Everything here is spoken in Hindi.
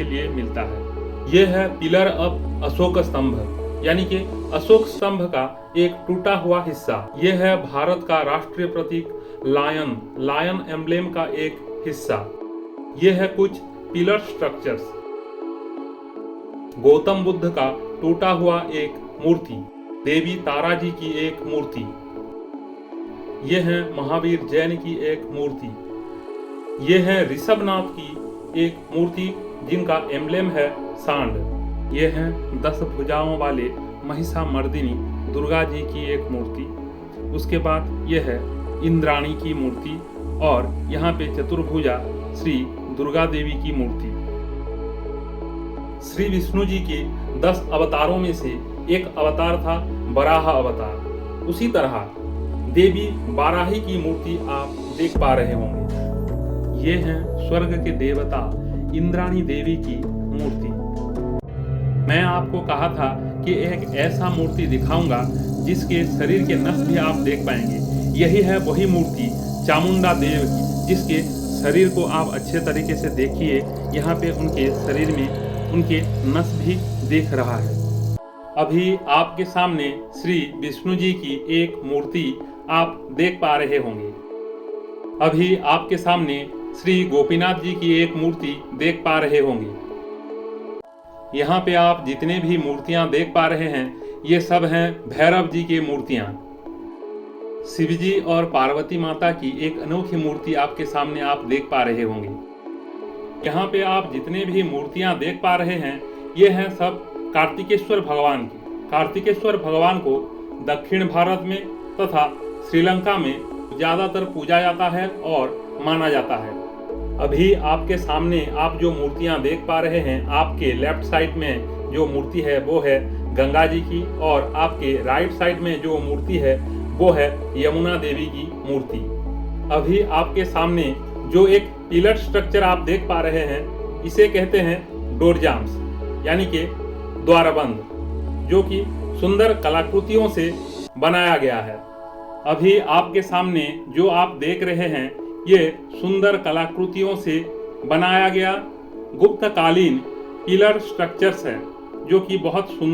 के लिए मिलता है। यह है पिलर ऑफ अशोक स्तंभ, यानी कि अशोक स्तंभ का एक टूटा हुआ हिस्सा। यह है भारत का राष्ट्रीय प्रतीक लायन एम्ब्लेम का एक हिस्सा। यह है कुछ पिलर स्ट्रक्चर्स। गौतम बुद्ध का टूटा हुआ एक मूर्ति, देवी तारा जी की एक मूर्ति। यह है महावीर जैन की एक मूर्ति। यह है ऋषभनाथ की एक मूर्ति जिनका एम्ब्लेम है सांड। यह है 10 भुजाओं वाले महिषामर्दिनी दुर्गा जी की एक मूर्ति। उसके बाद यह है इंद्राणी की मूर्ति और यहाँ पे चतुर्भुजा श्री दुर्गा देवी की मूर्ति। श्री विष्णु जी के 10 अवतारों में से एक अवतार था वराह अवतार। उसी तरह देवी बाराही की मूर्ति आप देख पा रहे होंगे। ये है स्वर्ग के देवता इंद्राणी देवी की मूर्ति। मैं आपको कहा था कि एक ऐसा मूर्ति दिखाऊंगा जिसके शरीर के नस भी आप देख पाएंगे। यही है वही मूर्ति चामुंडा देव की, जिसके शरीर को आप अच्छे तरीके से देखिए। यहाँ पे उनके शरीर में उनके नस भी दिख रहा है। अभी आपके सामने श्री विष्णु जी की एक मूर्ति आप देख पा रहे होंगे। अभी आपके सामने श्री गोपीनाथ जी की एक मूर्ति देख पा रहे होंगे। यहाँ पे आप जितने भी मूर्तियां देख पा रहे हैं, ये सब हैं भैरव जी की मूर्तियां। शिव जी और पार्वती माता की एक अनोखी मूर्ति आपके सामने आप देख पा रहे होंगे। यहाँ पे आप जितने भी मूर्तियां देख पा रहे हैं, ये हैं सब कार्तिकेश्वर भगवान की। कार्तिकेश्वर भगवान को दक्षिण भारत में तथा श्रीलंका में ज्यादातर पूजा जाता है और माना जाता है। अभी आपके सामने आप जो मूर्तियां देख पा रहे हैं, आपके लेफ्ट साइड में जो मूर्ति है वो है गंगा जी की, और आपके राइट साइड में जो मूर्ति है वो है यमुना देवी की मूर्ति। अभी आपके सामने जो एक पिलर स्ट्रक्चर आप देख पा रहे हैं, इसे कहते हैं डोरजाम्स, यानी कि द्वारबंद, जो कि सुंदर कलाकृतियों से बनाया गया है। अभी आपके सामने जो आप देख रहे हैं, ये सुंदर कलाकृतियों से बनाया गया गुप्तकालीन पिलर स्ट्रक्चर्स है, जो कि बहुत सुंदर